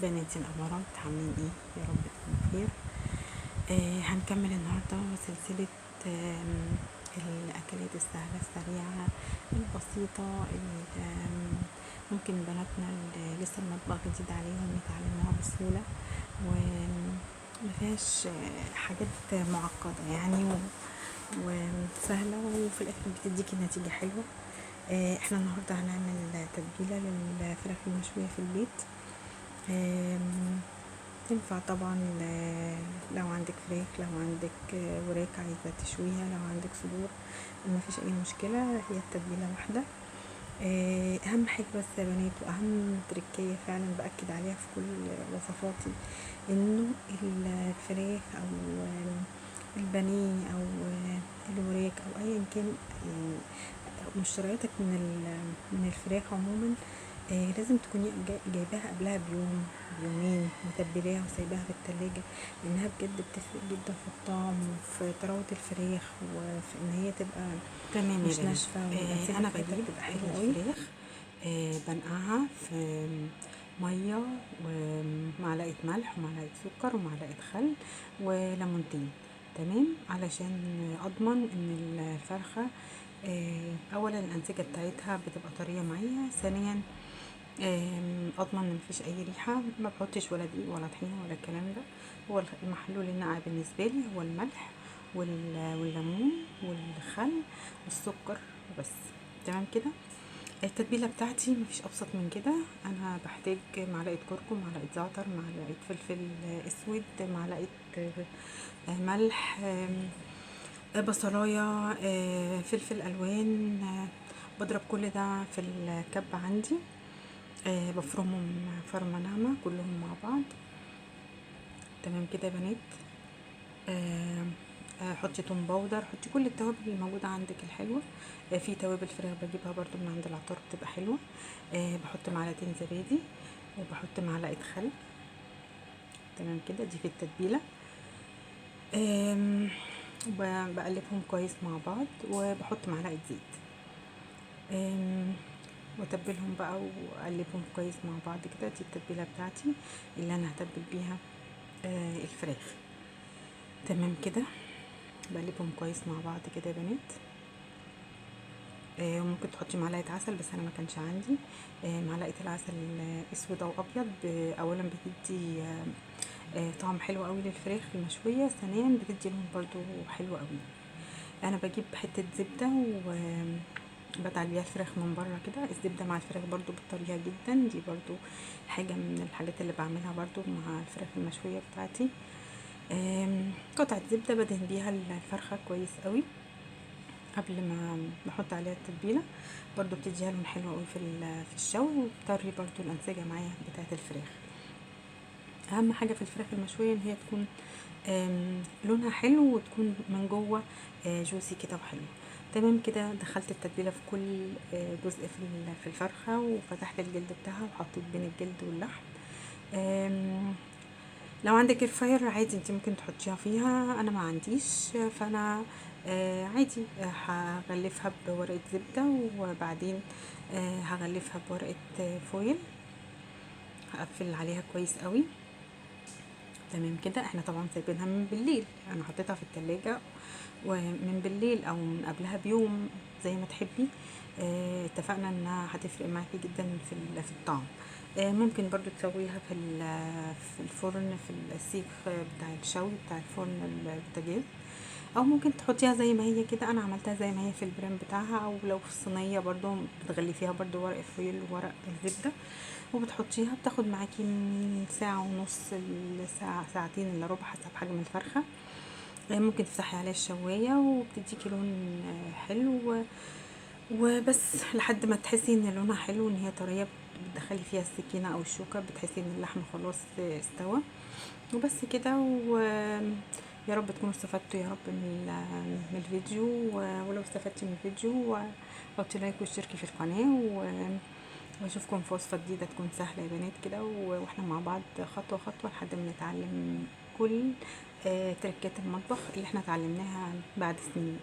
بناتي الأمارات عاملين ايه؟ يا رب تكونوا بخير. هنكمل النهاردة سلسلة الأكلات السهلة السريعة البسيطة اللي ممكن بناتنا اللي لسه المطبخ جديد عليهم يتعلموها بسهولة، ومفيهاش حاجات معقدة يعني وسهلة، وفي الآخر بتديكي نتيجة حلوة. احنا النهاردة هنعمل تتبيلة للفراخ المشوية في البيت. تنفع طبعا لو عندك فراخ، لو عندك وراك عايزة تشويها، لو عندك صدور، مفيش اي مشكلة، هي التتبيلة واحدة. اهم حاجة بس يا بنات، واهم تركية فعلا باكد عليها في كل وصفاتي، انه الفراخ او البانيه او الوراك او ايا كان مشترياتك من الفراخ عموما، لازم تكوني جايباها قبلها بيومين، متبلاها وسايباها في التلاجة، لانها بجد بتفرق جدا في الطعم وفي طراوة الفراخ، وفي ان هي تبقى تمام يا مش بنات. ناشفة، ويبقى نسيبها انا في حتة بجيب بتبقى حلوة قوي. الفراخ، بنقعها في ميه ومعلقه ملح ومعلقه سكر ومعلقه خل وليمونتين، تمام، علشان اضمن ان الفرخه اولا الانسجه بتاعتها بتبقى طريه معايا، ثانيا اضمن ان مفيش اي ريحه، ما بحطش ولا دقيق ولا طحينه ولا الكلام ده. هو المحلول الناعم بالنسبه لي هو الملح والليمون والخل والسكر وبس، تمام كده. التتبيله بتاعتي مفيش ابسط من كده. انا بحتاج معلقه كركم، معلقه زعتر، معلقه فلفل اسود، معلقه ملح، بصلايه، فلفل الوان، بضرب كل ده في الكب عندي، بفرمهم فرمه ناعمه كلهم مع بعض، تمام كده يا بنات. حطي توم باودر، حطي كل التوابل اللي موجوده عندك الحلوه. في توابل فراخ بجيبها برضو من عند العطار بتبقى حلوه. بحط معلقتين زبادي وبحط معلقه خل، تمام كده، دي في التتبيله. بقلبهم كويس مع بعض وبحط معلقه زيت، واتبلهم بقى واقلبهم كويس مع بعض كده. دي التتبيله بتاعتي اللي انا هتبل بيها الفراخ، تمام كده. بقلبهم كويس مع بعض كده يا بنات. وممكن تحطي معلقه عسل، بس انا ما كانش عندي. معلقه العسل اسود او ابيض، اولا بتدي طعم حلو قوي للفراخ المشويه، ثانيا بتدي لون برضو حلو قوي. انا بجيب حته زبده وبدعك بيها الفراخ من بره كده. الزبده مع الفراخ برضو بتطريها جدا، دي برضو حاجه من الحاجات اللي بعملها برضو مع الفراخ المشويه بتاعتي. قطعه زبده بدهن بيها الفرخه كويس قوي قبل ما بحط عليها التتبيله، برضو بتديها لون حلو قوي في الشوي، وبتطري برضو الانسجه معايا بتاعه الفراخ. اهم حاجه في الفراخ المشويه ان هي تكون لونها حلو، وتكون من جوه جوسي كده وحلو، تمام كده. دخلت التتبيله في كل جزء في الفرخه، وفتحت الجلد بتاعها وحطيت بين الجلد واللحم. لو عندك الفاير عادي انت ممكن تحطيها فيها، انا ما عنديش، فانا عادي هغلفها بورقه زبده، وبعدين هغلفها بورقه فويل، هقفل عليها كويس قوي، تمام كده. احنا طبعا سايبينها من بالليل، انا حطيتها في التلاجة ومن بالليل او من قبلها بيوم زي ما تحبي. اتفقنا انها هتفرق معاكي جدا في الطعم. ممكن برضو تسويها في الفرن، في السيخ بتاع الشوي بتاع الفرن البوتاجاز، او ممكن تحطيها زي ما هي كده. انا عملتها زي ما هي في البريم بتاعها، او لو في الصينيه برضو بتغلفيها برضو ورق فويل وورق الزبده وبتحطيها، بتاخد معاكي من ساعة ونص لساعة ساعتين الا ربع حسب حجم الفرخة. ممكن تفتحي عليها الشواية وبتديكي لون حلو، وبس لحد ما تحسي ان لونها حلو، ان هي طرية، بتدخلي فيها السكينة او الشوكة بتحسي ان اللحم خلاص استوى، وبس كده. يا رب تكونوا استفدتوا يا رب من الفيديو، ولو استفدتي من الفيديو حطي لايك واشتركي في القناة، واشوفكم في وصفة جديدة تكون سهلة يا بنات كده، واحنا مع بعض خطوة خطوة لحد ما نتعلم كل تركات المطبخ اللي احنا اتعلمناها بعد سنين.